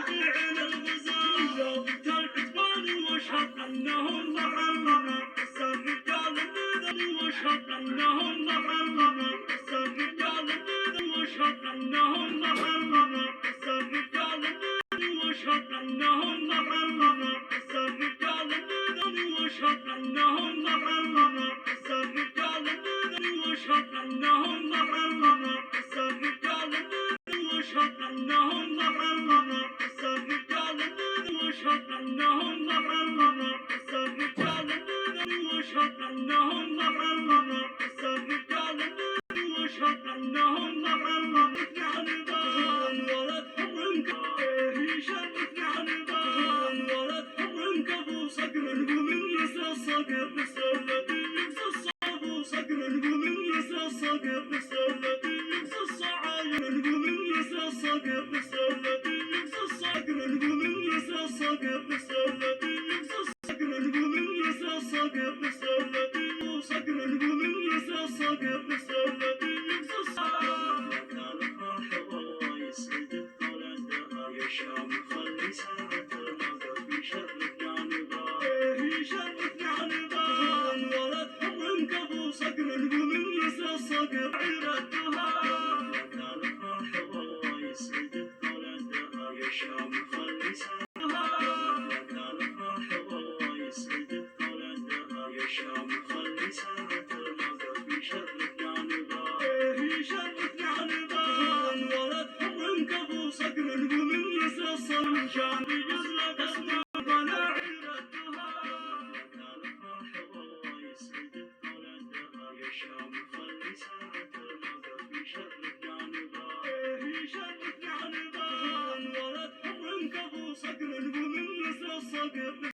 على الغزال العتبان واشهد انهم ضحوا الرجال الذي واشهد انهم ضحوا الرجال الذي واشهد انهم ضحوا الرجال الذي واشهد انهم ضحوا الرجال الذي واشهد انهم ضحوا الرجال الذي واشهد انهم ضحوا الرجال الذي واشهد انهم ضحوا الرجال الذي واشهد انهم ضحوا الرجال الذي واشهد انهم ضحوا الرجال الذي واشهد انهم ضحوا يعني بان ولد حر يشرفني عن بان ولد حر كفو صقر ومن نسر الصقر نسر الذي يكسى الصابو صقر ومن نسر الصقر نسر الذي يكسى الصعاير ومن نسر الصقر نسر الذي يكسى الصقر ومن نسر الصقر نسر الذي يكسى الصقر ومن نسر الصقر نسر الذي صقر ومن نسر الصقر نسر الذي يكسى الصقر كان فرح والله يسعدك طول الدهر يا شام خلي ساعة الموقف يشرفني عن بان يشرفني عن بان ولد حر كفو صقر ومن نسر الصقر عير الدهر كان فرح والله يسعدك طول الدهر يا شام خلي ساعة كان فرح والله يسعدك طول الدهر يا شام خلي ساعة الموقف يشرفني عن بان يشرفني عن بان ولد حر كفو صقر ومن نسر الصقر شام يجزلك اسمه بلا عير الدهر كان فرح والله يسعدك طول الدهر يا شام خلي ساعة الموقف يشرفني عن بان يشرفني عن بان ولد حر كفو صقر ومن نسر الصقر